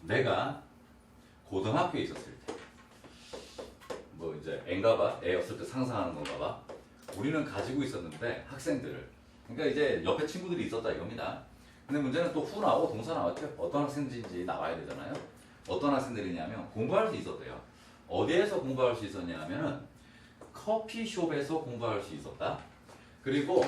내가 고등학교에 있었을 때, 뭐 이제 애인가봐, 애였을 때 상상하는 건가봐. 우리는 가지고 있었는데 학생들을, 그러니까 이제 옆에 친구들이 있었다 이겁니다. 근데 문제는 또 후 나오고 동사 나왔죠. 어떤 학생들인지 나와야 되잖아요. 어떤 학생들이냐면 공부할 수 있었대요. 어디에서 공부할 수 있었냐 하면은 커피숍에서 공부할 수 있었다. 그리고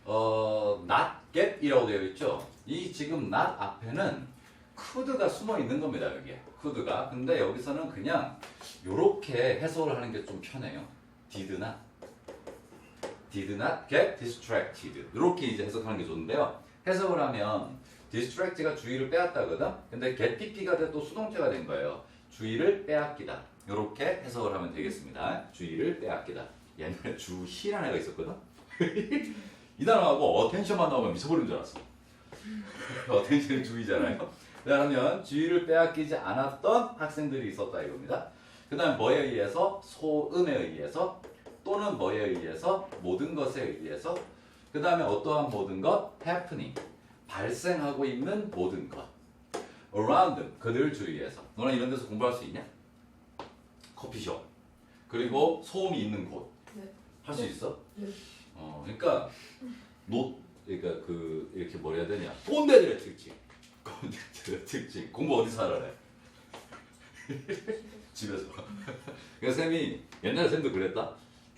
not get이라고 되어 있죠. 이 지금 not 앞에는 could가 숨어 있는 겁니다. 여기에 could가. 근데 여기서는 그냥 요렇게 해석을 하는 게 좀 편해요. did not get distracted. 이렇게 이제 해석하는 게 좋은데요. 해석을 하면 distract가 주의를 빼앗다거든. 근데 get pp가 또 수동태가 된 거예요. 주의를 빼앗기다. 이렇게 해석을 하면 되겠습니다. 주의를 빼앗기다. 옛날에 주희라는 애가 있었거든. 이 단어하고 어텐션만 나오면 미쳐버리는 줄 알았어. 어텐션이 주의잖아요. 그러면 주의를 빼앗기지 않았던 학생들이 있었다 이겁니다. 그 다음 뭐에 의해서? 소음에 의해서 또는 뭐에 의해서? 모든 것에 의해서. 그 다음에 어떠한 모든 것? happening. 발생하고 있는 모든 것. around them. 그들 주위에서. 너는 이런 데서 공부할 수 있냐? 커피숍. 그리고 소음이 있는 곳. 네. 할 수 있어? 네. 그러니까 그러니까 이렇게 뭐 해야 되냐? 꼰대들의 특징. 꼰대들의 특징. 공부 어디서 하라 그래? 집에서. 그래서 쌤이 옛날에 쌤도 그랬다.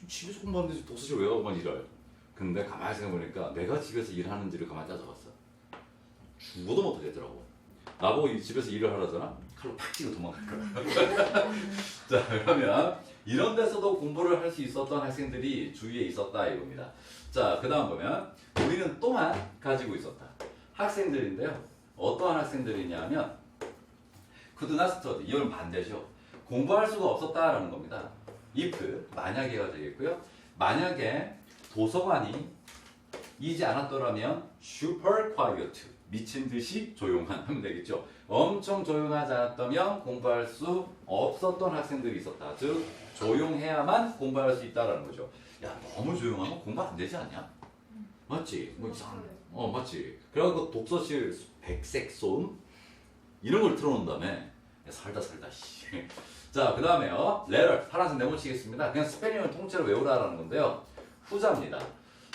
집에서 공부하는데 독서실 왜 가고만 일해요? 근데 가만히 생각해보니까 내가 집에서 일하는지를 가만히 따져봤어. 죽어도 못하겠더라고. 나보고 이 집에서 일을 하라잖아? 칼로 팍 치고 도망갈 거야. 자, 그러면 이런 데서도 공부를 할 수 있었던 학생들이 주위에 있었다 이겁니다. 자, 그 다음 보면 우리는 또한 가지고 있었다. 학생들인데요. 어떠한 학생들이냐면 could not study. 이건 반대죠. 공부할 수가 없었다라는 겁니다. if, 만약에가 되겠고요. 만약에 도서관이 이지 않았더라면 super quiet, 미친 듯이 조용한 하면 되겠죠. 엄청 조용하지 않았다면 공부할 수 없었던 학생들이 있었다. 즉 조용해야만 공부할 수 있다라는 거죠. 야, 너무 조용하면 공부 안 되지 않냐? 맞지? 뭐 이상. 맞지. 그래갖고 독서실 백색 소음 이런 걸 틀어놓은 다음에 살다 씨. 자, 그 다음에요. letter 파란색 네모 치겠습니다. 그냥 스페링을 통째로 외우라라는 건데요. 후자입니다.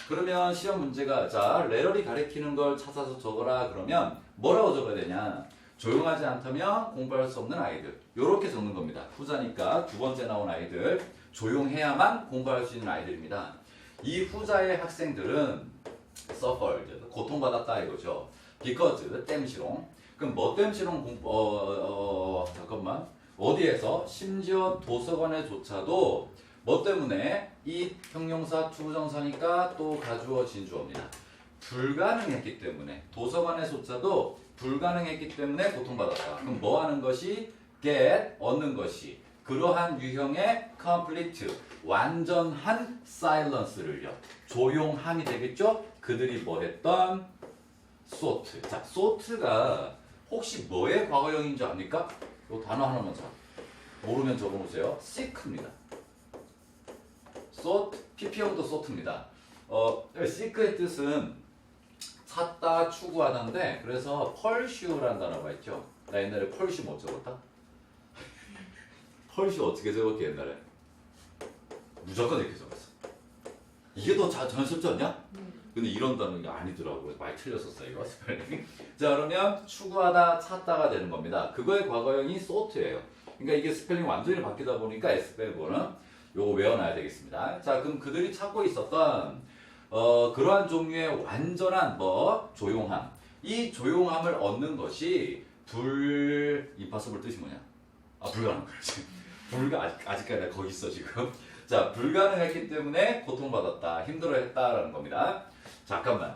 그러면 시험 문제가 자 레럴이 가리키는 걸 찾아서 적어라 그러면 뭐라고 적어야 되냐? 조용하지 않다면 공부할 수 없는 아이들. 요렇게 적는 겁니다. 후자니까 두 번째 나온 아이들. 조용해야만 공부할 수 있는 아이들입니다. 이 후자의 학생들은 suffered, 고통받았다 이거죠. because, 땜시롱. 그럼 뭐 땜시롱 잠깐만. 어디에서? 심지어 도서관에조차도 뭐 때문에? 이 형용사 투부정사니까 또 가주어진 주어입니다. 불가능했기 때문에 도서관에조차도 불가능했기 때문에 고통받았다. 그럼 뭐 하는 것이? get, 얻는 것이 그러한 유형의 complete, 완전한 silence를요. 조용함이 되겠죠? 그들이 뭐 했던? sought. 자, sought가 혹시 뭐의 과거형인 줄 압니까? 이 단어 하나만 자. 모르면 적어보세요. seek입니다. sought, pp형도 sought입니다. seek의 뜻은 찾다, 추구하다인데 그래서 pursue라는 단어가 있죠. 나 옛날에 pursue 못 적었다? pursue 어떻게 적었게 옛날에? 무조건 이렇게 적었어. 이게 더 자연스럽지 않냐? 근데 이런 단어가 아니더라고요. 많이 틀렸었어요, 이거. 자, 그러면 추구하다, 찾다가 되는 겁니다. 그거의 과거형이 sought예요. 그러니까 이게 스펠링이 완전히 바뀌다 보니까 S펠보는 요거 외워놔야 되겠습니다. 자, 그럼 그들이 찾고 있었던 그러한 종류의 완전한 조용함. 이 조용함을 얻는 것이 impossible 뜻이 뭐냐? 불가능. 그렇지. 아직까지 내가 거기 있어 지금. 자, 불가능했기 때문에 고통받았다, 힘들어했다라는 겁니다. 잠깐만.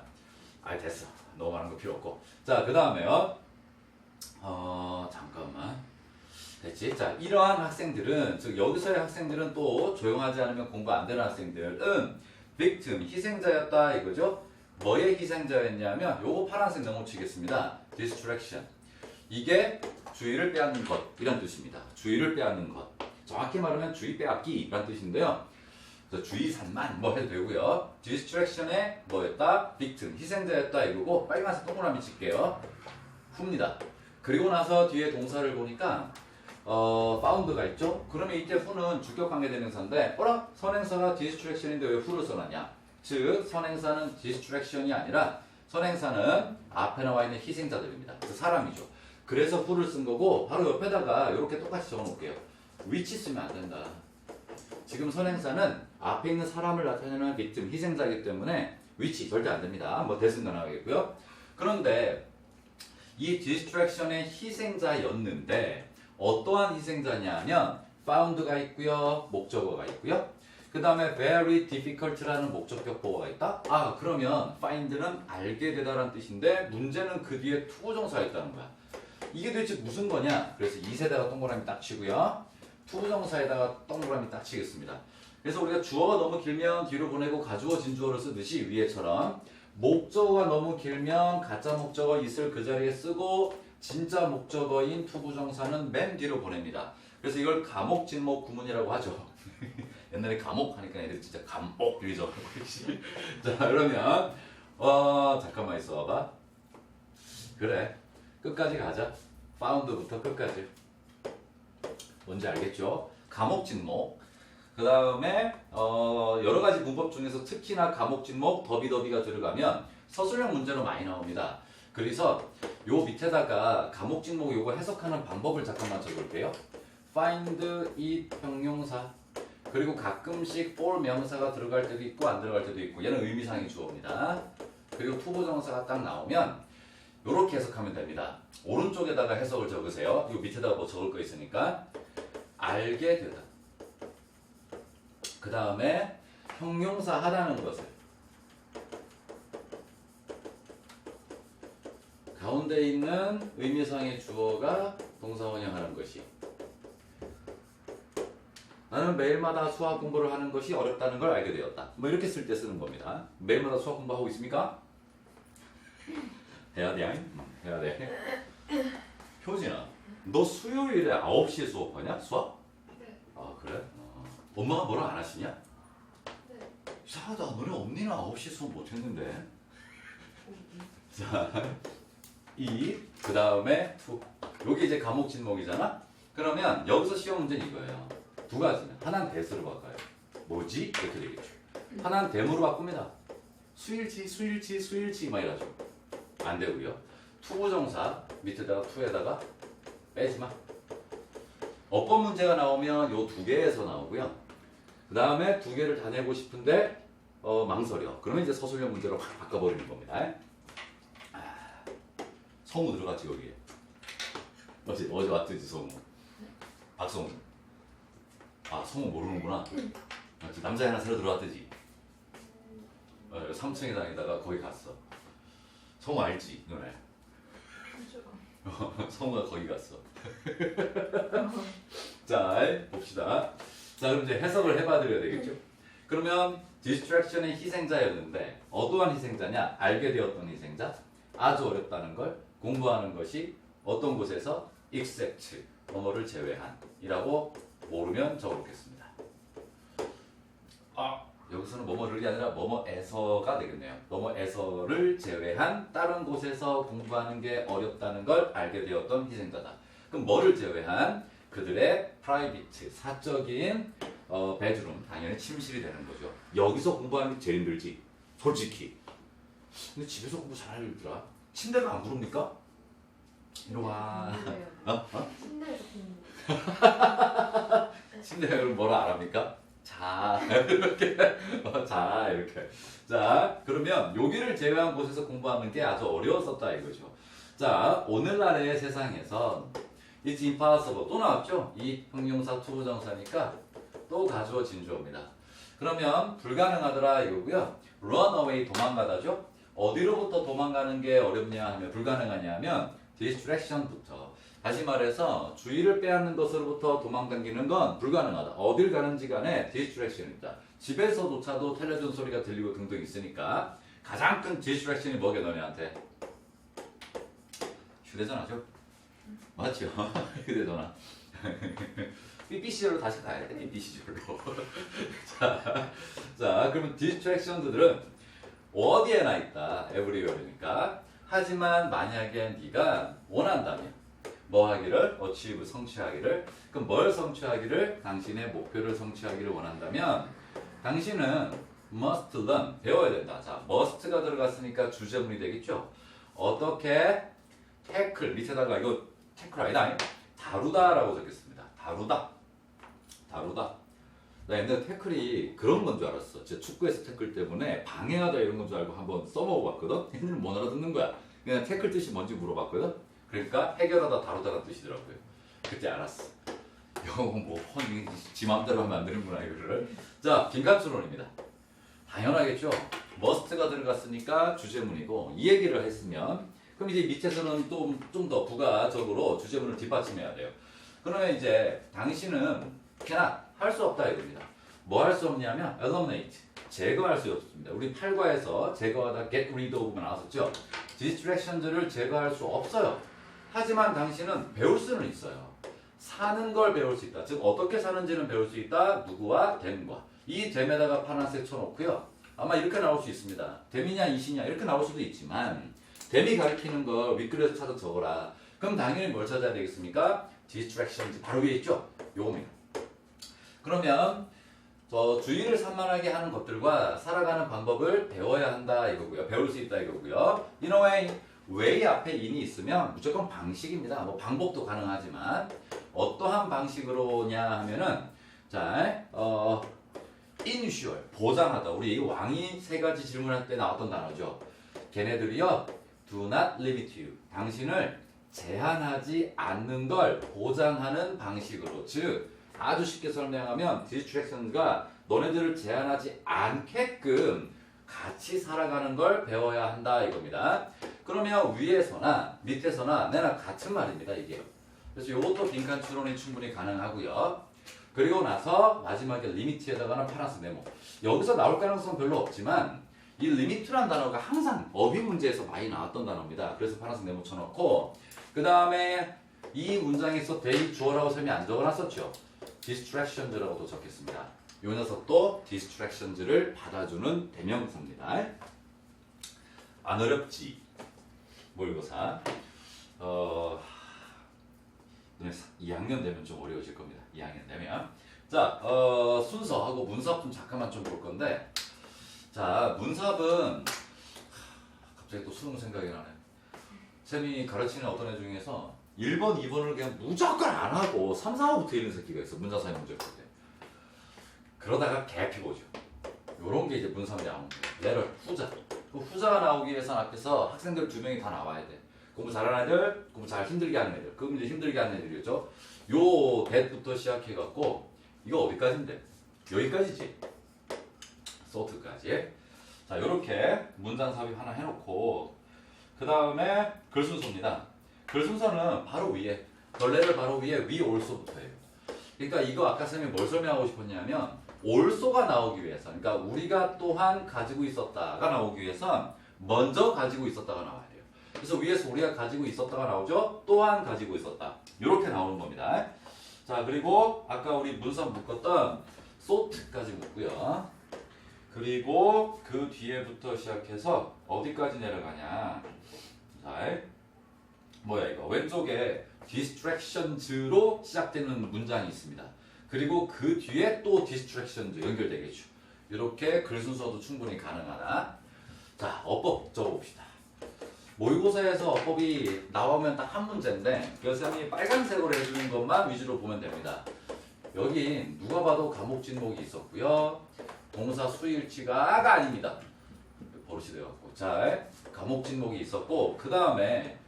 됐어. 너무 많은 거 필요 없고. 자, 그 다음에요. 잠깐만. 됐지? 자, 이러한 학생들은, 즉 여기서의 학생들은 또 조용하지 않으면 공부 안 되는 학생들은 victim, 희생자였다 이거죠? 뭐의 희생자였냐면 요거 파란색 네모 치겠습니다. distraction. 이게 주의를 빼앗는 것 이란 뜻입니다. 주의를 빼앗는 것. 정확히 말하면 주의 빼앗기 이란 뜻인데요. 주의 산만 해도 되고요. distraction의 뭐였다? victim, 희생자였다 이거고 빨간색 동그라미 칠게요. 후입니다. 그리고 나서 뒤에 동사를 보니까 found가 있죠? 그러면 이때 who는 주격 관계대명사인데 어라? 선행사가 distraction인데 왜 who를 써놨냐? 즉 선행사는 distraction이 아니라 선행사는 앞에 나와 있는 희생자들입니다. 그 사람이죠. 그래서 who를 쓴 거고 바로 옆에다가 이렇게 똑같이 적어놓을게요. which 쓰면 안 된다. 지금 선행사는 앞에 있는 사람을 나타내는 victim, 희생자이기 때문에 which 절대 안 됩니다. 뭐 대승 가능하겠고요. 그런데 이 distraction의 희생자였는데 어떠한 희생자냐면 found가 있고요. 목적어가 있고요. 그 다음에 very difficult라는 목적격 보어가 있다. 아 그러면 find는 알게 되다라는 뜻인데 문제는 그 뒤에 투부정사가 있다는 거야. 이게 도대체 무슨 거냐? 그래서 이세다가 동그라미 딱 치고요. 투부정사에다가 동그라미 딱 치겠습니다. 그래서 우리가 주어가 너무 길면 뒤로 보내고 가주어 진주어를 쓰듯이 위에처럼 목적어가 너무 길면 가짜 목적어 있을 그 자리에 쓰고 진짜 목적어인 투부정사는 맨 뒤로 보냅니다. 그래서 이걸 감옥 진목 구문이라고 하죠. 옛날에 감옥 하니까 애들이 진짜 감옥 이러죠. 자 그러면 잠깐만 있어봐. 그래 끝까지 가자. found부터 끝까지. 뭔지 알겠죠? 감옥 진목. 그 다음에 여러 가지 문법 중에서 특히나 감옥 진목 더비더비가 들어가면 서술형 문제로 많이 나옵니다. 그래서 요 밑에다가 감옥 진목 요거 해석하는 방법을 잠깐만 적을게요. find, it 형용사 그리고 가끔씩 for 명사가 들어갈 때도 있고 안 들어갈 때도 있고 얘는 의미상의 주어입니다. 그리고 투부정사가 딱 나오면 요렇게 해석하면 됩니다. 오른쪽에다가 해석을 적으세요. 요 밑에다가 뭐 적을 거 있으니까 알게 되다. 그 다음에 형용사 하다는 것을 가운데 있는 의미상의 주어가 동사 원형하는 것이 나는 매일마다 수학 공부를 하는 것이 어렵다는 걸 알게 되었다. 뭐 이렇게 쓸 때 쓰는 겁니다. 매일마다 수학 공부하고 있습니까? 해야 돼. 해야 돼. 효진아, 너 수요일에 9시에 수업하냐? 수학? 네. 아 그래? 엄마가 뭐라 안 하시냐? 네. 이상하다. 너네 언니는 9시에 수업 못했는데. 자, 그 다음에 투. 요게 이제 과목 진목이잖아? 그러면 여기서 시험 문제는 이거예요. 두 가지는 하나는 대수로 바꿔요. 뭐지? 이렇게 되겠죠. 하나는 대무로 바꿉니다. 수일치 막 이러죠. 안 되고요. 투부정사 밑에다가 투에다가 빼지마. 어법 문제가 나오면 요 두 개에서 나오고요. 그 다음에 두 개를 다 내고 싶은데 망설여. 그러면 이제 서술형 문제로 확 바꿔버리는 겁니다. 성우 들어갔지 여기에. 어제 왔듯이 성우. 박성우. 아 성우 모르는구나. 남자 하나 새로 들어왔듯이. 3층에 다니다가 거기 갔어. 성우 알지 너네? 성우가 거기 갔어. 자 봅시다. 자 그럼 이제 해석을 해봐 드려야 되겠죠. 그러면 디스트랙션의 희생자였는데 어떠한 희생자냐? 알게 되었던 희생자. 아주 어렵다는 걸 공부하는 것이 어떤 곳에서 except 뭐뭐를 제외한 이라고 모르면 적어놓겠습니다. 여기서는 뭐뭐를이 아니라 뭐뭐에서가 되겠네요. 뭐뭐에서를 제외한 다른 곳에서 공부하는 게 어렵다는 걸 알게 되었던 희생자다. 그럼 뭐를 제외한? 그들의 프라이빗, 사적인 베드룸, 당연히 침실이 되는 거죠. 여기서 공부하는 게 제일 힘들지, 솔직히. 근데 집에서 공부 잘하더라. 침대가 안 부릅니까? 이리 와. 침대에서 공부. 침대가 그럼 뭐라 안 합니까? 자 이렇게 자 이렇게. 자 그러면 여기를 제외한 곳에서 공부하는 게 아주 어려웠었다 이거죠. 자 오늘날의 세상에서 It's impossible 또 나왔죠. 이 형용사 투부정사니까 또 가주어 진주어입니다. 그러면 불가능하더라 이거고요. run away 도망가다죠. 어디로부터 도망가는 게 어렵냐 하면 불가능하냐 하면 distraction부터. 다시 말해서 주의를 빼앗는 것으로부터 도망당기는 건 불가능하다. 어딜 가는지 간에 distraction입니다. 집에서조차도 텔레비전 소리가 들리고 등등 있으니까 가장 큰 distraction이 뭐게 너네한테? 휴대전화죠? 맞죠? 휴대전화. BBC로 다시 가야 돼. BBC로. 자, 그러면 distraction들은 어디에나 있다. everywhere니까. 하지만 만약에 네가 원한다면 뭐 하기를? achieve 성취하기를. 그럼 뭘 성취하기를? 당신의 목표를 성취하기를 원한다면 당신은 must learn 배워야 된다. 자, must가 들어갔으니까 주제문이 되겠죠. 어떻게 tackle 밑에다가 이거 tackle 아니다. 다루다라고 적겠습니다. 다루다. 나 옛날에 태클이 그런 건 줄 알았어. 제 축구에서 태클 때문에 방해하다 이런 건 줄 알고 한번 써먹어봤거든. 얘는 못 알아듣는 거야. 그냥 태클 뜻이 뭔지 물어봤거든. 그러니까 해결하다 다루다라는 뜻이더라고요. 그때 알았어. 이거 지 맘대로 하면 안 되는구나 이거를. 자, 빈칸추론입니다. 당연하겠죠. must가 들어갔으니까 주제문이고 이 얘기를 했으면 그럼 이제 밑에서는 좀 더 부가적으로 주제문을 뒷받침해야 돼요. 그러면 이제 당신은 cannot 할 수 없다 이겁니다. 뭐 할 수 없냐면 eliminate 제거할 수 없습니다. 우리 8과에서 제거하다 get rid of가 나왔었죠. distractions를 제거할 수 없어요. 하지만 당신은 배울 수는 있어요. 사는 걸 배울 수 있다. 즉 어떻게 사는지는 배울 수 있다. 누구와? 댐과. 이 댐에다가 파란색 쳐놓고요. 아마 이렇게 나올 수 있습니다. 댐이냐 이시냐 이렇게 나올 수도 있지만 댐이 가리키는 걸 윗글에서 찾아 적어라. 그럼 당연히 뭘 찾아야 되겠습니까? distractions 바로 위에 있죠. 요겁니다. 그러면 저 주의를 산만하게 하는 것들과 살아가는 방법을 배워야 한다 이거고요. 배울 수 있다 이거고요. In a way, way 앞에 in이 있으면 무조건 방식입니다. 뭐 방법도 가능하지만 어떠한 방식으로냐 하면은 자, ensure 보장하다. 우리 왕이 세 가지 질문할 때 나왔던 단어죠. 걔네들이요, do not limit you. 당신을 제한하지 않는 걸 보장하는 방식으로, 즉 아주 쉽게 설명하면 distractions가 너네들을 제한하지 않게끔 같이 살아가는 걸 배워야 한다 이겁니다. 그러면 위에서나 밑에서나 내나 같은 말입니다 이게. 그래서 이것도 빈칸 추론이 충분히 가능하고요. 그리고 나서 마지막에 리미트에다가는 파란색 네모. 여기서 나올 가능성은 별로 없지만 이 리미트란 단어가 항상 어휘 문제에서 많이 나왔던 단어입니다. 그래서 파란색 네모 쳐놓고 그 다음에 이 문장에서 they 주어라고 설명 안 적어놨었죠. distractions라고도 적겠습니다. 이 녀석도 distractions를 받아주는 대명사입니다. 안 어렵지? 모의고사 2학년 되면 좀 어려워질 겁니다. 2학년 되면 자, 순서하고 문sab좀 잠깐만 좀 볼 건데 자, 문sab은 갑자기 또 수능 생각이 나네. 쌤이 가르치는 어떤 애 중에서 1번, 2번을 그냥 무조건 안 하고 3, 4, 5부터 이런 새끼가 있어. 문자사회 문제 볼 때. 그러다가 개피 보죠. 요런 게 이제 문sab이 나오는 거예요. 레럴, 후자. 그 후자가 나오기 위해서 앞에서 학생들 2명이 다 나와야 돼. 공부 잘하는 애들, 공부 잘 힘들게 하는 애들. 그럼 이제 힘들게 하는 애들이죠. 요 대부터 시작해갖고 이거 어디까지인데? 여기까지지. 소트까지. 자, 요렇게 문장 삽입 하나 해놓고 그 다음에 글 순서입니다. 글 순서는 바로 위에 결례를 바로 위에 위 올소부터예요. 그러니까 이거 아까 쌤이 뭘 설명하고 싶었냐면 올소가 나오기 위해서 그러니까 우리가 또한 가지고 있었다가 나오기 위해서 먼저 가지고 있었다가 나와야 돼요. 그래서 위에서 우리가 가지고 있었다가 나오죠. 또한 가지고 있었다. 이렇게 나오는 겁니다. 자, 그리고 아까 우리 문서 묶었던 소트까지 묶고요. 그리고 그 뒤에부터 시작해서 어디까지 내려가냐. 자, 뭐야 이거 왼쪽에 distractions로 시작되는 문장이 있습니다. 그리고 그 뒤에 또 distractions 연결되겠죠. 이렇게 글 순서도 충분히 가능하다. 자, 어법 적어봅시다. 모의고사에서 어법이 나오면 딱 한 문제인데 교수님이 빨간색으로 해주는 것만 위주로 보면 됩니다. 여기 누가 봐도 과목 진목이 있었고요. 동사 수일치가가 아닙니다. 버릇이 되어갖고 자, 과목 진목이 있었고 그 다음에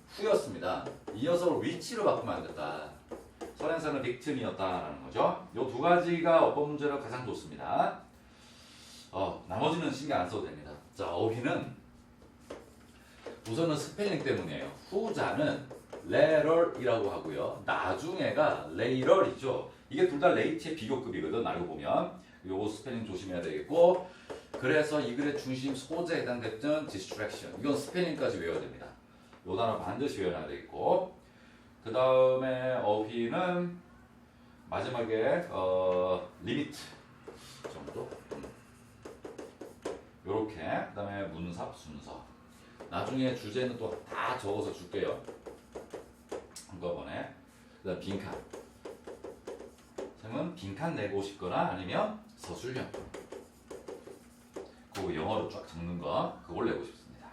후였습니다. 이 녀석을 위치로 바꾸면 안 됐다. 선행사는 빅튼이었다라는 거죠. 이 두 가지가 어법 문제로 가장 좋습니다. 나머지는 신경 안 써도 됩니다. 자, 어휘는 우선은 스펠링 때문이에요. 후자는 later이라고 하고요. 나중에가 later이죠. 이게 둘 다 late의 비교급이거든. 알고 보면. 요거 스펠링 조심해야 되겠고 그래서 이 글의 중심 소재에 해당됐던 distraction. 이건 스펠링까지 외워야 됩니다. 요 단어 반드시 외워야 되겠고 그 다음에 어휘는 마지막에 리미트 정도 요렇게 그 다음에 문삽 순서 나중에 주제는 또 다 적어서 줄게요. 한꺼번에. 그다음 빈칸. 쌤은 빈칸 내고 싶거나 아니면 서술형. 그거 영어로 쫙 적는 거 그걸 내고 싶습니다.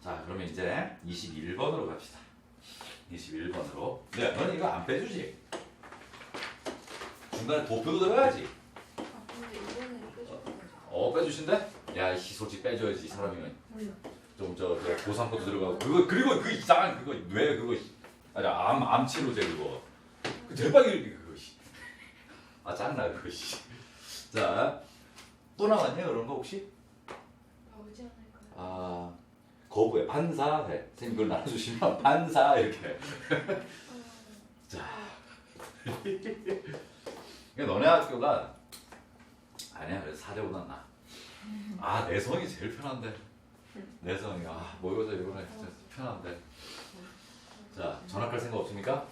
자, 그러면 이제 21번으로 갑시다. 21번으로. 네, 너는 이거 안 빼주지? 중간에 도표도 들어가야지. 아 근데 이거는 빼줘야죠. 빼주신대? 야, 이 솔직히 빼줘야지, 이 사람이면. 몰라. 좀 고3 것도 들어가고 그거 그리고 그 이상한 그거 왜 그거 아니 암치료제 그거 그 대박이 그거 아 짜증나 그거 자또 나왔냐 그런 거 혹시? 나오지 않을까요? 아 거부해 반사해 선생님 그걸 나눠주시면 반사 이렇게 자 그러니까 너네 학교가 아니야 그래서 4대보다 나아 내성이 제일 편한데 내성이 모의고사 이번에 진짜 편한데 자 전학할 생각 없습니까?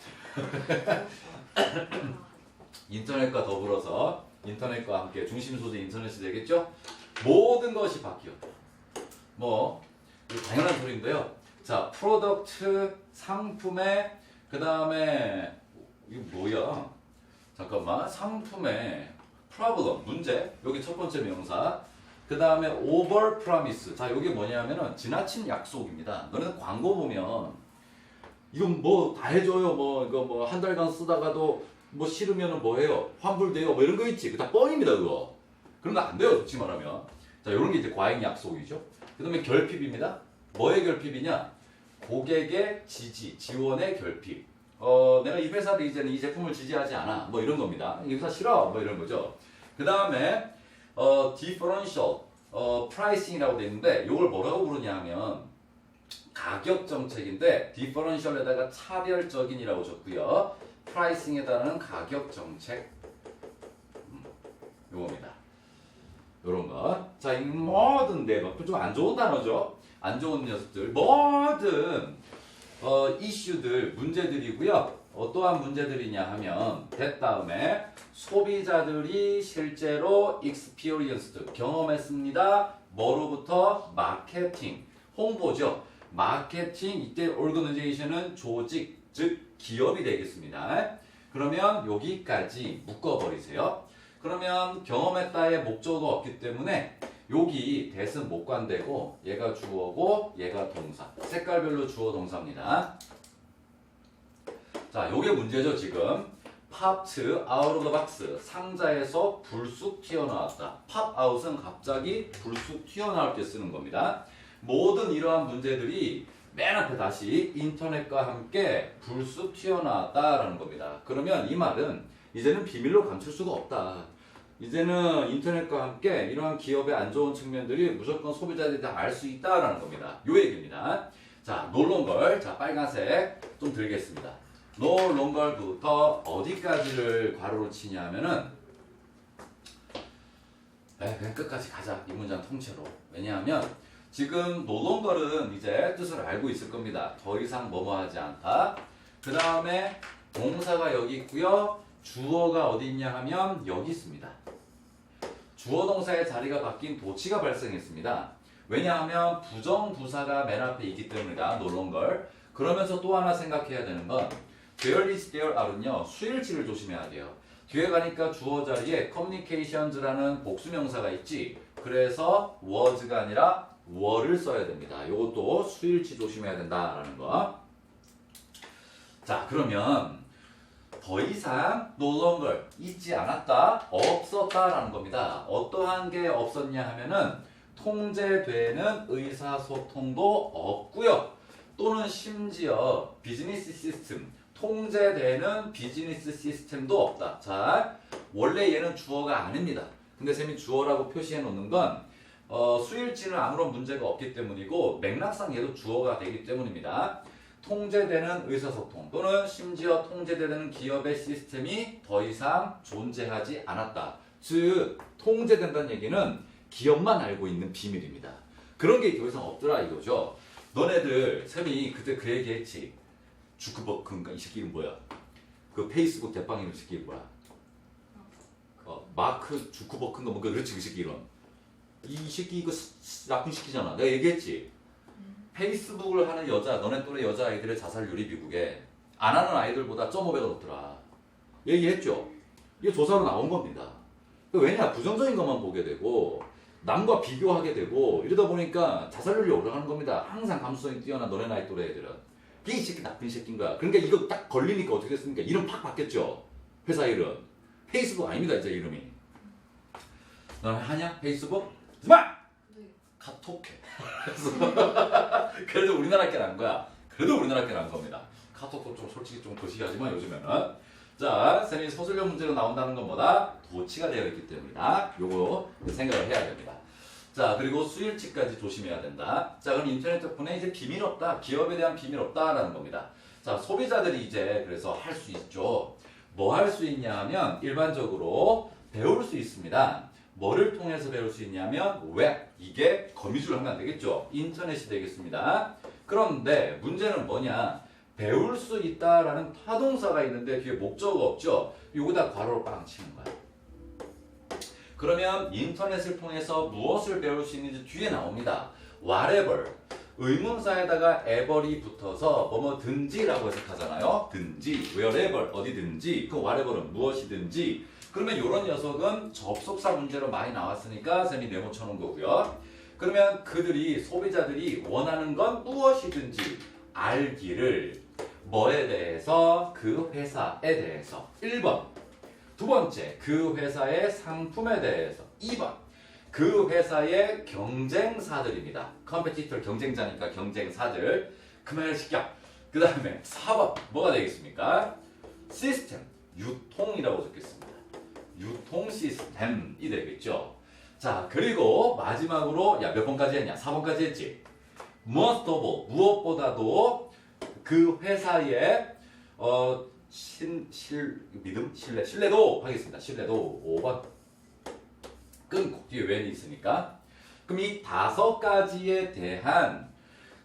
인터넷과 더불어서 인터넷과 함께 중심 소재 인터넷이 되겠죠? 모든 것이 바뀌어 뭐 이거 당연한 소리인데요 자 프로덕트 상품의 그 다음에 이거 뭐야 잠깐만 상품의 프로블럼 문제 여기 첫 번째 명사 그 다음에 over promise. 자, 이게 뭐냐면은 지나친 약속입니다. 너네는 광고 보면 이건 뭐 다 해줘요. 뭐 이거 뭐 한 달간 쓰다가도 뭐 싫으면은 뭐 해요? 환불돼요. 뭐 이런 거 있지. 그거 다 뻥입니다. 그거. 그런 거 안 돼요. 솔직히 말하면. 자, 이런 게 이제 과잉 약속이죠. 그 다음에 결핍입니다. 뭐의 결핍이냐? 고객의 지지, 지원의 결핍. 내가 이 회사를 이제는 이 제품을 지지하지 않아. 뭐 이런 겁니다. 이 회사 싫어. 뭐 이런 거죠. 그 다음에 differential pricing이라고 되어 있는데 이걸 뭐라고 부르냐 하면 가격 정책인데 differential에다가 차별적인이라고 적고요. pricing에다가는 가격 정책 요겁니다. 요런 거. 자, 이 모든 좀 안 좋은 단어죠. 안 좋은 녀석들 모든 이슈들 문제들이고요. 어떠한 문제들이냐 하면 that 다음에 소비자들이 실제로 experienced 경험했습니다. 뭐로부터? 마케팅 홍보죠. 마케팅 이때 organization은 조직 즉 기업이 되겠습니다. 그러면 여기까지 묶어버리세요. 그러면 경험했다의 목적어가 없기 때문에 여기 that은 못 관대고 얘가 주어고 얘가 동사 색깔별로 주어 동사입니다. 자, 요게 문제죠, 지금. popped out of the box. 상자에서 불쑥 튀어나왔다. pop out은 갑자기 불쑥 튀어나올 때 쓰는 겁니다. 모든 이러한 문제들이 맨 앞에 다시 인터넷과 함께 불쑥 튀어나왔다라는 겁니다. 그러면 이 말은 이제는 비밀로 감출 수가 없다. 이제는 인터넷과 함께 이러한 기업의 안 좋은 측면들이 무조건 소비자들이 다 알 수 있다라는 겁니다. 요 얘기입니다. 자, no longer. 자, 빨간색 좀 들겠습니다. no longer부터 어디까지를 괄호로 치냐면은 그냥 끝까지 가자. 이 문장 통째로. 왜냐하면 지금 no longer은 이제 뜻을 알고 있을 겁니다. 더 이상 뭐뭐하지 않다. 그 다음에 동사가 여기 있고요. 주어가 어디 있냐 하면 여기 있습니다. 주어 동사의 자리가 바뀐 도치가 발생했습니다. 왜냐하면 부정부사가 맨 앞에 있기 때문이다. no longer. 그러면서 또 하나 생각해야 되는 건 there is, there are는요. 수일치를 조심해야 돼요. 뒤에 가니까 주어 자리에 communications라는 복수명사가 있지. 그래서 was가 아니라 were를 써야 됩니다. 이것도 수일치 조심해야 된다라는 거. 자, 그러면 더 이상 no longer 있지 않았다, 없었다라는 겁니다. 어떠한 게 없었냐 하면은 통제되는 의사소통도 없고요. 또는 심지어 비즈니스 시스템, 통제되는 비즈니스 시스템도 없다. 자, 원래 얘는 주어가 아닙니다. 근데 쌤이 주어라고 표시해 놓는 건 수일치는 아무런 문제가 없기 때문이고 맥락상 얘도 주어가 되기 때문입니다. 통제되는 의사소통 또는 심지어 통제되는 기업의 시스템이 더 이상 존재하지 않았다. 즉 통제된다는 얘기는 기업만 알고 있는 비밀입니다. 그런 게 더 이상 없더라 이거죠. 너네들 쌤이 그때 그 얘기했지. 주크버크인가 이 새끼 이름 뭐야? 그 페이스북 대빵 이름 새끼 뭐야? 마크 주크버크인가 뭐 그렇지 그 새끼 이름. 이 새끼 이거 나쁜 새끼잖아. 내가 얘기했지. 페이스북을 하는 여자, 너네 또래 여자아이들의 자살률이 미국에 안 하는 아이들보다 0.5배가 높더라. 얘기했죠? 이게 조사로 나온 겁니다. 왜냐? 부정적인 것만 보게 되고 남과 비교하게 되고 이러다 보니까 자살률이 올라가는 겁니다. 항상 감수성이 뛰어난 너네 나이 또래 애들은. 이게 이 새끼 나쁜 새끼인 거야. 그러니까 이거 딱 걸리니까 어떻게 됐습니까? 이름 팍 바뀌었죠. 회사 이름. 페이스북 아닙니다. 이제 이름이. 너 하냐? 페이스북? 하지마! 네. 카톡해. 그래도 우리나라 게 난 거야. 그래도 우리나라 게 난 겁니다. 카톡도 좀 솔직히 좀 거시기하지만 요즘에는. 자, 쌤이 소설력 문제로 나온다는 것보다 도치가 되어 있기 때문이다. 요거 생각을 해야 됩니다. 자, 그리고 수일치까지 조심해야 된다. 자, 그럼 인터넷 덕분에 이제 비밀 없다. 기업에 대한 비밀 없다라는 겁니다. 자, 소비자들이 이제 그래서 할 수 있죠. 뭐 할 수 있냐 하면 일반적으로 배울 수 있습니다. 뭐를 통해서 배울 수 있냐면 웹. 이게 거미줄 하면 안 되겠죠. 인터넷이 되겠습니다. 그런데 문제는 뭐냐? 배울 수 있다라는 타동사가 있는데 뒤에 목적어가 없죠. 요거다 괄호로 빵 치는 거야. 그러면 인터넷을 통해서 무엇을 배울 수 있는지 뒤에 나옵니다. whatever. 의문사에다가 ever이 붙어서 뭐뭐든지라고 해석하잖아요. 든지, wherever, 어디든지. 그 whatever는 무엇이든지. 그러면 이런 녀석은 접속사 문제로 많이 나왔으니까 쌤이 네모 쳐놓은 거고요. 그러면 그들이 소비자들이 원하는 건 무엇이든지 알기를 뭐에 대해서? 그 회사에 대해서. 1번. 두 번째, 그 회사의 상품에 대해서. 2번. 그 회사의 경쟁사들입니다. 컴페티터 경쟁자니까 경쟁사들. 그만을 시켜. 그 다음에 4번. 뭐가 되겠습니까? 시스템. 유통이라고 적겠습니다. 유통 시스템이 되겠죠. 자, 그리고 마지막으로 야, 몇 번까지 했냐? 4번까지 했지. Most of all, 무엇보다도 그 회사의 믿음? 신뢰도 하겠습니다. 신뢰도 5번. 끊고 뒤에 when이 있으니까. 그럼 이 5가지에 대한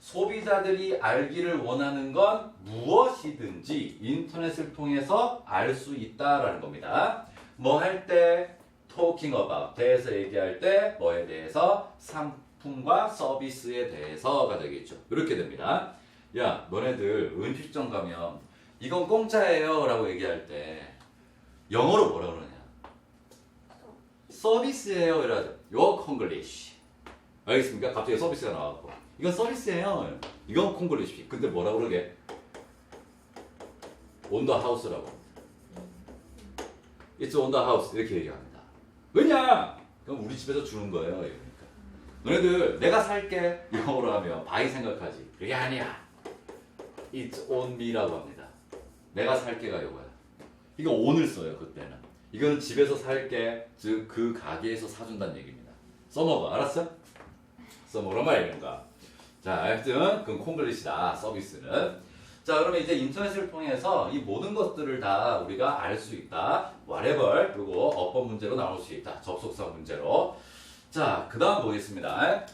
소비자들이 알기를 원하는 건 무엇이든지 인터넷을 통해서 알 수 있다라는 겁니다. 뭐 할 때? talking about. 대해서 얘기할 때 뭐에 대해서? 상품과 서비스에 대해서가 되겠죠. 이렇게 됩니다. 야, 너네들 음식점 가면 이건 공짜예요 라고 얘기할 때 영어로 뭐라 그러냐? 서비스예요 이러죠. Your Konglish. 알겠습니까? 갑자기 서비스가 나왔고 이건 서비스예요. 이건 콩글리시. 근데 뭐라 그러게? On the house라고. It's on the house 이렇게 얘기합니다. 왜냐? 그럼 우리 집에서 주는 거예요. 그러니까 너네들 내가 살게 영어로 하면 바이 생각하지. 그게 아니야. It's on me라고 합니다. 내가 살게가 이거야. 이거 on을 써요 그때는. 이건 집에서 살게, 즉 그 가게에서 사준다는 얘기입니다. 써먹어, 알았어? 써먹으란 말이야. 자, 하여튼 그건 콩글리시다 서비스는. 자, 그러면 이제 인터넷을 통해서 이 모든 것들을 다 우리가 알 수 있다. whatever. 그리고 어법 문제로 나올 수 있다. 접속사 문제로. 자, 그 다음 보겠습니다.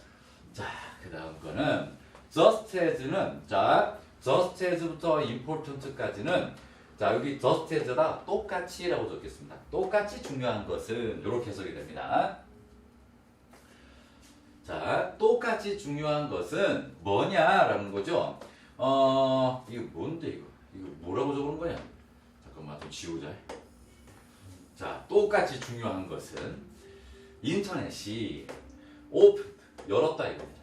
자, 그 다음 거는 just as는 자, just as부터 important까지는 자, 여기 just as다 똑같이라고 적겠습니다. 똑같이 중요한 것은 이렇게 해석이 됩니다. 자, 똑같이 중요한 것은 뭐냐라는 거죠. 이거 뭔데 이거? 이거 뭐라고 적은 거냐? 잠깐만 좀 지우자. 자, 똑같이 중요한 것은 인터넷이 오픈 열었다 이겁니다.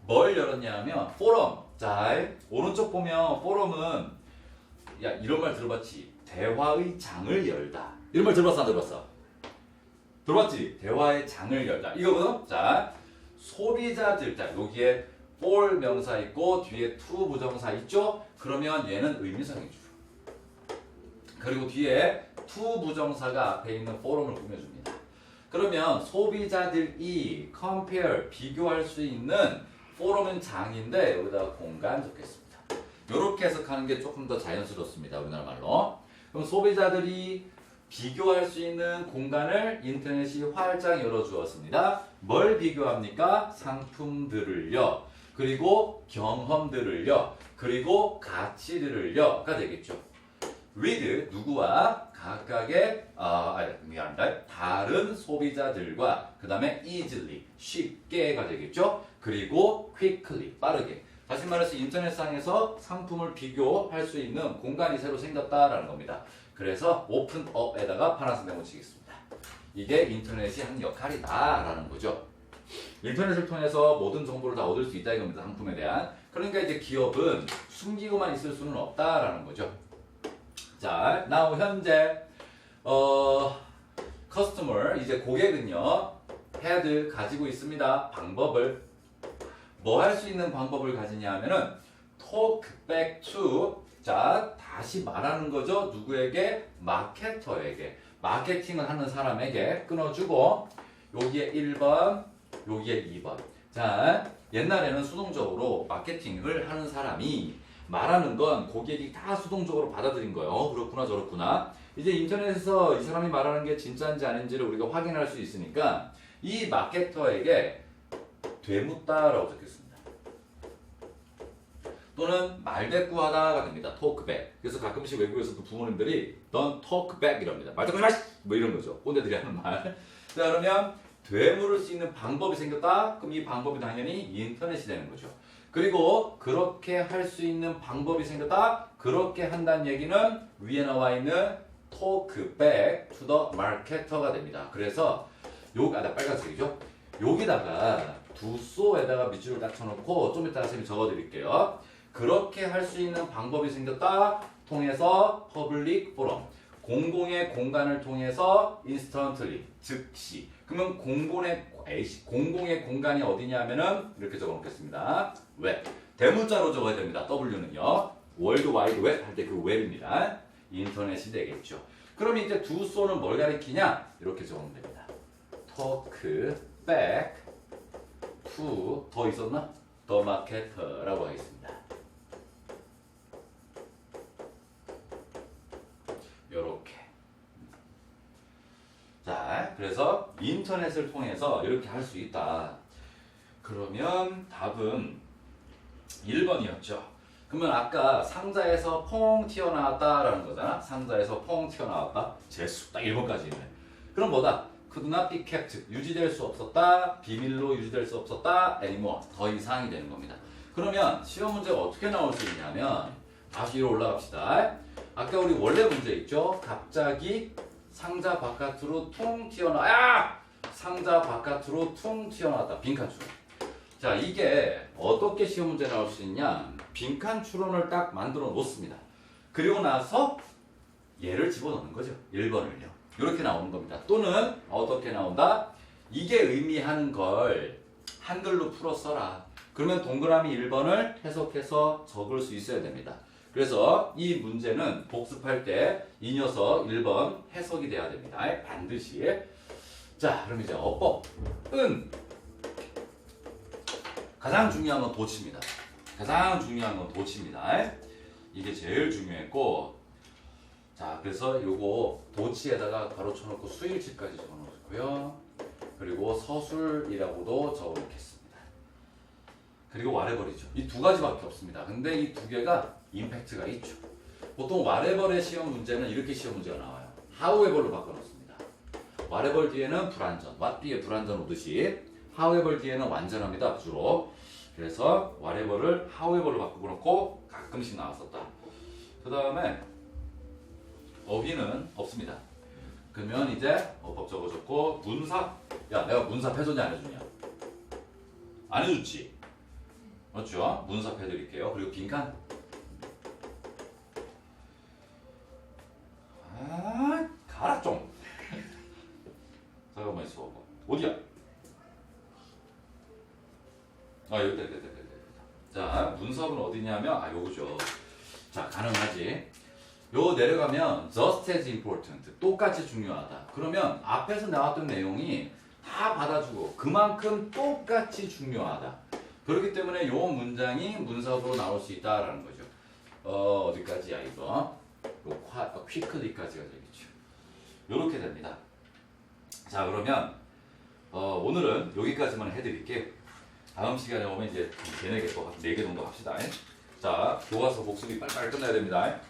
뭘 열었냐 하면 포럼. 자, 오른쪽 보면 포럼은 야, 이런 말 들어봤지? 대화의 장을 열다. 이런 말 들어봤어 안 들어봤어? 들어봤지? 대화의 장을 열다. 이거거든? 자, 소비자들. 자, 여기에 for 명사 있고 뒤에 to 부정사 있죠? 그러면 얘는 의미상의 주어. 그리고 뒤에 to 부정사가 앞에 있는 forum을 꾸며줍니다. 그러면 소비자들이 compare, 비교할 수 있는 forum은 장인데 여기다가 공간 적겠습니다. 이렇게 해석하는 게 조금 더 자연스럽습니다. 우리나라 말로. 그럼 소비자들이 비교할 수 있는 공간을 인터넷이 활짝 열어주었습니다. 뭘 비교합니까? 상품들을요. 그리고 경험들을요. 그리고 가치들을요가 되겠죠. with 누구와 각각의 미안합니다. 다른 소비자들과 그 다음에 easily 쉽게가 되겠죠. 그리고 quickly 빠르게 다시 말해서 인터넷상에서 상품을 비교할 수 있는 공간이 새로 생겼다라는 겁니다. 그래서 오픈업에다가 파란색 네모 치겠습니다. 이게 인터넷이 하는 역할이다라는 거죠. 인터넷을 통해서 모든 정보를 다 얻을 수 있다 이겁니다. 상품에 대한. 그러니까 이제 기업은 숨기고만 있을 수는 없다라는 거죠. 자, now 현재 customer 이제 고객은요 had 가지고 있습니다. 방법을 뭐 할 수 있는 방법을 가지냐 하면은 talk back to 자 다시 말하는 거죠. 누구에게? 마케터에게. 마케팅을 하는 사람에게 끊어주고 여기에 1번 여기에 2번. 자 옛날에는 수동적으로 마케팅을 하는 사람이 말하는 건 고객이 다 수동적으로 받아들인 거예요. 그렇구나 저렇구나. 이제 인터넷에서 이 사람이 말하는 게 진짜인지 아닌지를 우리가 확인할 수 있으니까 이 마케터에게 되묻다라고 적혔습니다. 또는 말대꾸하다가 됩니다. talkback. 그래서 가끔씩 외국에서도 부모님들이 don't talk back 이럽니다. 말대꾸 하지 마! 뭐 이런 거죠. 꼰대들이 하는 말. 자 그러면 되물을 수 있는 방법이 생겼다? 그럼 이 방법이 당연히 인터넷이 되는 거죠. 그리고 그렇게 할 수 있는 방법이 생겼다? 그렇게 한다는 얘기는 위에 나와 있는 talk back to the marketer가 됩니다. 그래서 나 빨간색이죠? 여기다가 두 쏘에다가 밑줄을 딱 쳐놓고 좀 이따가 쌤이 적어드릴게요. 그렇게 할 수 있는 방법이 생겼다? 통해서 public forum 공공의 공간을 통해서 instantly 즉시 그러면 공공의 공간이 어디냐면은 이렇게 적어놓겠습니다. 웹 대문자로 적어야 됩니다. W는요 월드 와이드 웹 할 때 그 웹입니다. 인터넷이 되겠죠. 그럼 이제 두 쏘는 뭘 가리키냐? 이렇게 적으면 됩니다. talk back to 더 있었나? the marketer라고 하겠습니다. 요렇게. 자, 그래서 인터넷을 통해서 이렇게 할 수 있다. 그러면 답은 1번이었죠. 그러면 아까 상자에서 퐁 튀어나왔다라는 거잖아. 상자에서 퐁 튀어나왔다. 재수 딱 1번까지 있네. 그럼 뭐다? could not be kept. 유지될 수 없었다. 비밀로 유지될 수 없었다. anymore. 더 이상이 되는 겁니다. 그러면 시험 문제가 어떻게 나올 수 있냐면 다시 위로 올라갑시다. 아까 우리 원래 문제 있죠? 갑자기 상자 바깥으로 퉁 상자 바깥으로 퉁 튀어나왔다. 빈칸 추론. 자, 이게 어떻게 시험 문제 나올 수 있냐? 빈칸 추론을 딱 만들어 놓습니다. 그리고 나서 얘를 집어넣는 거죠. 1번을요. 이렇게 나오는 겁니다. 또는 어떻게 나온다? 이게 의미하는 걸 한글로 풀어 써라. 그러면 동그라미 1번을 해석해서 적을 수 있어야 됩니다. 그래서 이 문제는 복습할 때 이 녀석 1번 해석이 돼야 됩니다. 반드시. 자, 그럼 이제 어법은 가장 중요한 건 도치입니다. 가장 중요한 건 도치입니다. 이게 제일 중요했고 자, 그래서 요거 도치에다가 바로 쳐놓고 수일치까지 적어놓고요. 그리고 서술이라고도 적어놓겠습니다. 그리고 와레벌이죠. 이 두 가지밖에 없습니다. 근데 이 두 개가 임팩트가 있죠. 보통 와레벌의 시험 문제는 이렇게 시험 문제가 나와요. 하우에벌로 바꿔놓습니다. 와레벌 뒤에는 불완전, 왓 뒤에 불완전 오듯이 하우에벌 뒤에는 완전합니다. 주로. 그래서 와레벌을 하우에벌로 바꿔놓고 가끔씩 나왔었다. 그 다음에 어휘는 없습니다. 그러면 이제 어법 적어줬고 문사 야 내가 문사 해줬냐 안 해주냐? 안 해줬지? 맞죠? 문사 해드릴게요. 그리고 빈칸 가라 좀 잠깐만 있어. 어디야? 여기다. 자 문서는 어디냐면 요거죠. 자 가능하지. 요 내려가면 just as important 똑같이 중요하다. 그러면 앞에서 나왔던 내용이 다 받아주고 그만큼 똑같이 중요하다. 그렇기 때문에 요 문장이 문서로 나올 수 있다라는 거죠. 어디까지야 이거? 요 quickly까지가 되겠죠. 요렇게 됩니다. 자 그러면 오늘은 여기까지만 해드릴게요. 다음 시간에 오면 이제 걔네 개 또 4개 정도 합시다. 자 교과서 복습이 빨리빨리 끝나야 됩니다.